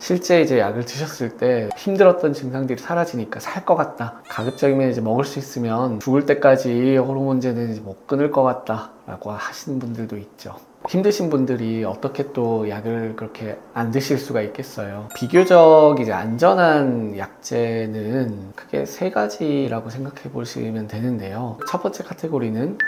실제 이제 약을 드셨을 때 힘들었던 증상들이 사라지니까 살 것 같다. 가급적이면 이제 먹을 수 있으면 죽을 때까지 호르몬제는 이제 못 끊을 것 같다 라고 하시는 분들도 있죠. 힘드신 분들이 어떻게 또 약을 그렇게 안 드실 수가 있겠어요. 비교적 이제 안전한 약제는 크게 세 가지라고 생각해 보시면 되는데요. 첫 번째 카테고리는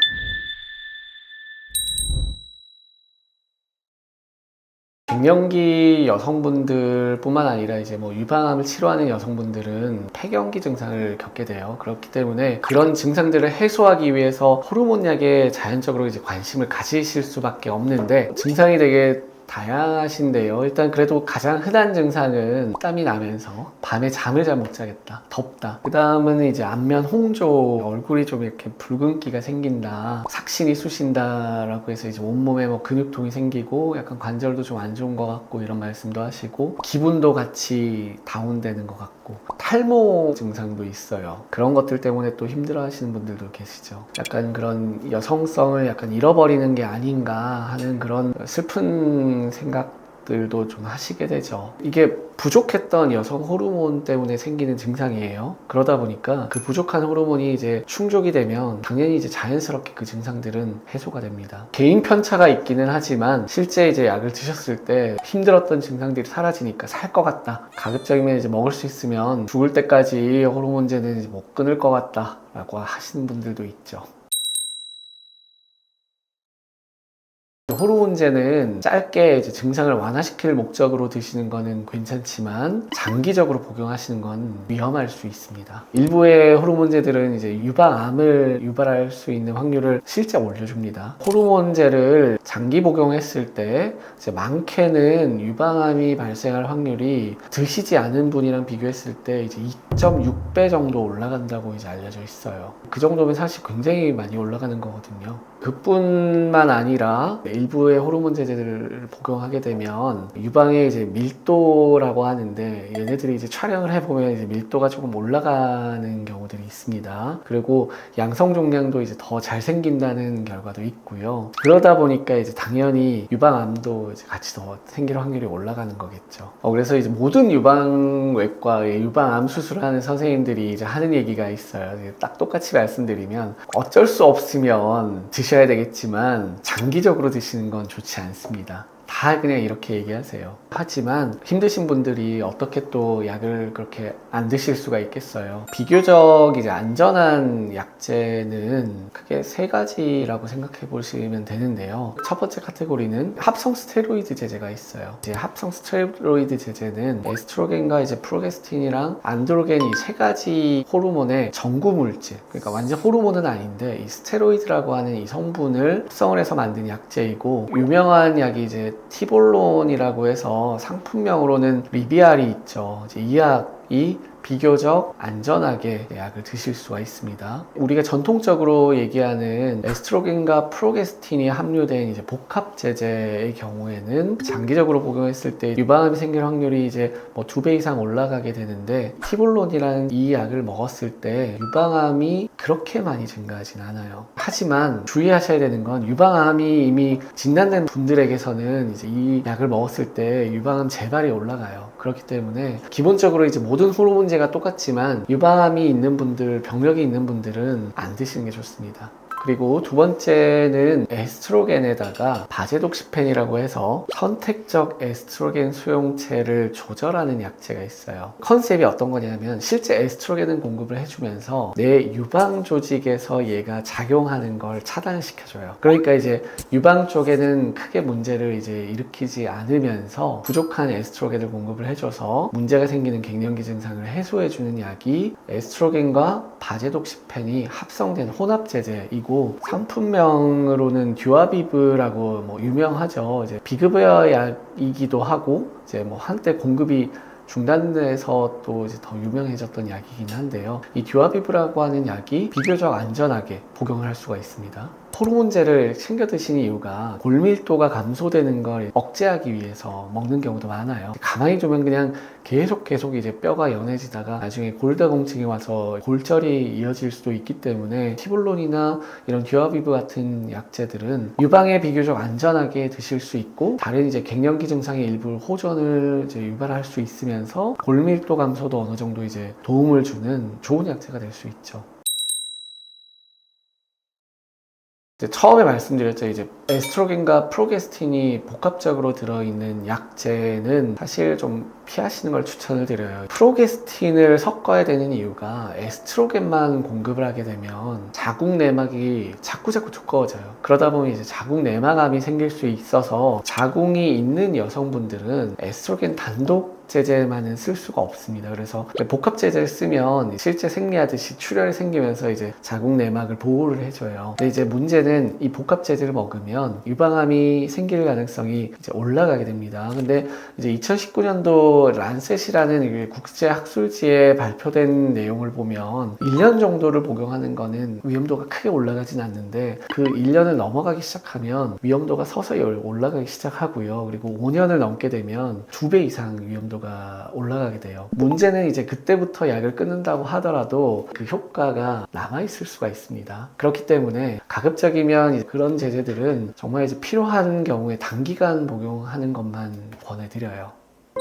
갱년기 여성분들 뿐만 아니라 이제 뭐 유방암을 치료하는 여성분들은 폐경기 증상을 겪게 돼요. 그렇기 때문에 그런 증상들을 해소하기 위해서 호르몬 약에 자연적으로 이제 관심을 가지실 수밖에 없는데, 증상이 되게 다양하신데요. 일단 그래도 가장 흔한 증상은 땀이 나면서 밤에 잠을 잘 못 자겠다, 덥다. 그 다음은 이제 안면 홍조, 얼굴이 좀 이렇게 붉은기가 생긴다, 삭신이 쑤신다 라고 해서 이제 온몸에 뭐 근육통이 생기고 약간 관절도 좀 안 좋은 것 같고 이런 말씀도 하시고, 기분도 같이 다운되는 것 같고, 탈모 증상도 있어요. 그런 것들 때문에 또 힘들어 하시는 분들도 계시죠. 약간 그런 여성성을 약간 잃어버리는 게 아닌가 하는 그런 슬픈 생각들도 좀 하시게 되죠. 이게 부족했던 여성 호르몬 때문에 생기는 증상이에요. 그러다 보니까 그 부족한 호르몬이 이제 충족이 되면 당연히 이제 자연스럽게 그 증상들은 해소가 됩니다. 개인 편차가 있기는 하지만 실제 이제 약을 드셨을 때 힘들었던 증상들이 사라지니까 살 것 같다. 가급적이면 이제 먹을 수 있으면 죽을 때까지 호르몬제는 이제 못 끊을 것 같다 라고 하시는 분들도 있죠. 호르몬제는 짧게 이제 증상을 완화시킬 목적으로 드시는 거는 괜찮지만 장기적으로 복용하시는 건 위험할 수 있습니다. 일부의 호르몬제들은 이제 유방암을 유발할 수 있는 확률을 실제 올려줍니다. 호르몬제를 장기 복용했을 때 이제 많게는 유방암이 발생할 확률이 드시지 않은 분이랑 비교했을 때 이제 2.6배 정도 올라간다고 이제 알려져 있어요. 그 정도면 사실 굉장히 많이 올라가는 거거든요. 그뿐만 아니라 일부의 호르몬 제제들을 복용하게 되면 유방의 이제 밀도라고 하는데, 얘네들이 이제 촬영을 해보면 이제 밀도가 조금 올라가는 경우들이 있습니다. 그리고 양성 종양도 이제 더 잘 생긴다는 결과도 있고요. 그러다 보니까 이제 당연히 유방암도 이제 같이 더 생길 확률이 올라가는 거겠죠. 그래서 이제 모든 유방외과의 유방암 수술을 하는 선생님들이 이제 하는 얘기가 있어요. 딱 똑같이 말씀드리면 어쩔 수 없으면 드셔야 되겠지만 장기적으로 드시는 건 좋지 않습니다. 다 그냥 이렇게 얘기하세요. 하지만 힘드신 분들이 어떻게 또 약을 그렇게 안 드실 수가 있겠어요. 비교적 이제 안전한 약제는 크게 세 가지라고 생각해 보시면 되는데요. 첫 번째 카테고리는 합성 스테로이드 제제가 있어요. 이제 합성 스테로이드 제제는 에스트로겐과 이제 프로게스틴이랑 안드로겐 이 세 가지 호르몬의 전구 물질, 그러니까 완전 호르몬은 아닌데 이 스테로이드라고 하는 이 성분을 합성을 해서 만든 약제이고, 유명한 약이 이제 티볼론이라고 해서 상품명으로는 리비알이 있죠. 이제 이 약이 비교적 안전하게 약을 드실 수가 있습니다. 우리가 전통적으로 얘기하는 에스트로겐과 프로게스틴이 함유된 이제 복합 제제의 경우에는 장기적으로 복용했을 때 유방암이 생길 확률이 이제 뭐 2배 이상 올라가게 되는데, 티볼론이라는 이 약을 먹었을 때 유방암이 그렇게 많이 증가하진 않아요. 하지만 주의하셔야 되는 건, 유방암이 이미 진단된 분들에게서는 이제 이 약을 먹었을 때 유방암 재발이 올라가요. 그렇기 때문에 기본적으로 이제 모든 호르몬제가 똑같지만 유방암이 있는 분들, 병력이 있는 분들은 안 드시는 게 좋습니다. 그리고 두 번째는 에스트로겐에다가 바제독시펜이라고 해서 선택적 에스트로겐 수용체를 조절하는 약제가 있어요. 컨셉이 어떤 거냐면, 실제 에스트로겐은 공급을 해주면서 내 유방 조직에서 얘가 작용하는 걸 차단시켜줘요. 그러니까 이제 유방 쪽에는 크게 문제를 이제 일으키지 않으면서 부족한 에스트로겐을 공급을 해줘서 문제가 생기는 갱년기 증상을 해소해주는 약이 에스트로겐과 바제독시펜이 합성된 혼합제제이고, 상품명으로는 듀아비브라고 뭐 유명하죠. 이제 비급여 약이기도 하고, 이제 뭐 한때 공급이 중단돼서 또 이제 더 유명해졌던 약이긴 한데요. 이 듀아비브라고 하는 약이 비교적 안전하게 복용을 할 수가 있습니다. 호르몬제를 챙겨 드시는 이유가 골밀도가 감소되는 걸 억제하기 위해서 먹는 경우도 많아요. 가만히 두면 그냥 계속 이제 뼈가 연해지다가 나중에 골다공증이 와서 골절이 이어질 수도 있기 때문에 티볼론이나 이런 듀아비브 같은 약재들은 유방에 비교적 안전하게 드실 수 있고 다른 이제 갱년기 증상의 일부 호전을 이제 유발할 수 있으면서 골밀도 감소도 어느 정도 이제 도움을 주는 좋은 약재가 될 수 있죠. 처음에 말씀드렸죠. 이제 에스트로겐과 프로게스틴이 복합적으로 들어있는 약재는 사실 좀 피하시는 걸 추천을 드려요. 프로게스틴을 섞어야 되는 이유가 에스트로겐만 공급을 하게 되면 자궁 내막이 자꾸 두꺼워져요. 그러다 보면 이제 자궁 내막암이 생길 수 있어서 자궁이 있는 여성분들은 에스트로겐 단독 제제만은 쓸 수가 없습니다. 그래서 복합 제제를 쓰면 실제 생리하듯이 출혈이 생기면서 이제 자궁 내막을 보호를 해줘요. 근데 이제 문제는 이 복합 제제를 먹으면 유방암이 생길 가능성이 이제 올라가게 됩니다. 근데 이제 2019년도 란셋이라는 국제 학술지에 발표된 내용을 보면 1년 정도를 복용하는 거는 위험도가 크게 올라가진 않는데 그 1년을 넘어가기 시작하면 위험도가 서서히 올라가기 시작하고요. 그리고 5년을 넘게 되면 2배 이상 위험도가 올라가게 돼요. 문제는 이제 그때부터 약을 끊는다고 하더라도 그 효과가 남아있을 수가 있습니다. 그렇기 때문에 가급적이면 그런 제제들은 정말 이제 필요한 경우에 단기간 복용하는 것만 권해드려요.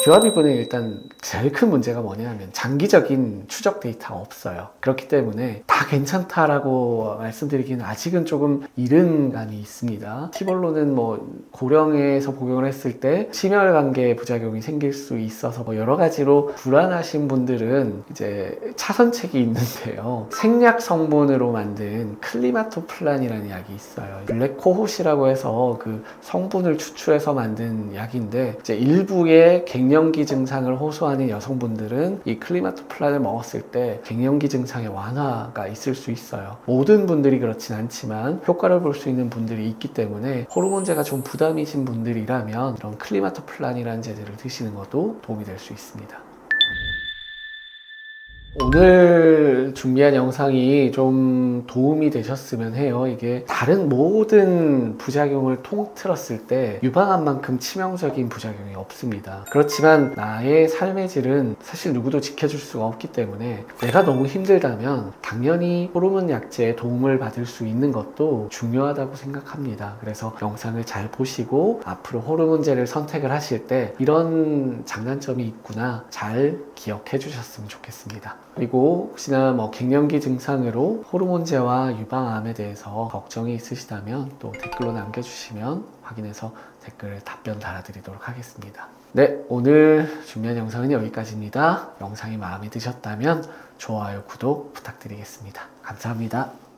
듀아비브는 일단 제일 큰 문제가 뭐냐면 장기적인 추적 데이터가 없어요. 그렇기 때문에 다 괜찮다라고 말씀드리기는 아직은 조금 이른 감이 있습니다. 티볼론은 뭐 고령에서 복용을 했을 때 심혈관계 부작용이 생길 수 있어서 뭐 여러 가지로 불안하신 분들은 이제 차선책이 있는데요. 생약 성분으로 만든 클리마토플란이라는 약이 있어요. 블랙코호시라고 해서 그 성분을 추출해서 만든 약인데 이제 일부의 갱년기 증상을 호소하는 여성분들은 이 클리마토플란을 먹었을 때 갱년기 증상의 완화가 있을 수 있어요. 모든 분들이 그렇진 않지만 효과를 볼 수 있는 분들이 있기 때문에 호르몬제가 좀 부담이신 분들이라면 이런 클리마토플란이라는 제제를 드시는 것도 도움이 될 수 있습니다. 오늘 준비한 영상이 좀 도움이 되셨으면 해요. 이게 다른 모든 부작용을 통틀었을 때 유방암만큼 치명적인 부작용이 없습니다. 그렇지만 나의 삶의 질은 사실 누구도 지켜줄 수가 없기 때문에 내가 너무 힘들다면 당연히 호르몬 약제의 도움을 받을 수 있는 것도 중요하다고 생각합니다. 그래서 영상을 잘 보시고 앞으로 호르몬제를 선택을 하실 때 이런 장단점이 있구나 잘 기억해 주셨으면 좋겠습니다. 그리고 혹시나 뭐 갱년기 증상으로 호르몬제와 유방암에 대해서 걱정이 있으시다면 또 댓글로 남겨주시면 확인해서 댓글 답변 달아드리도록 하겠습니다. 네, 오늘 준비한 영상은 여기까지입니다. 영상이 마음에 드셨다면 좋아요, 구독 부탁드리겠습니다. 감사합니다.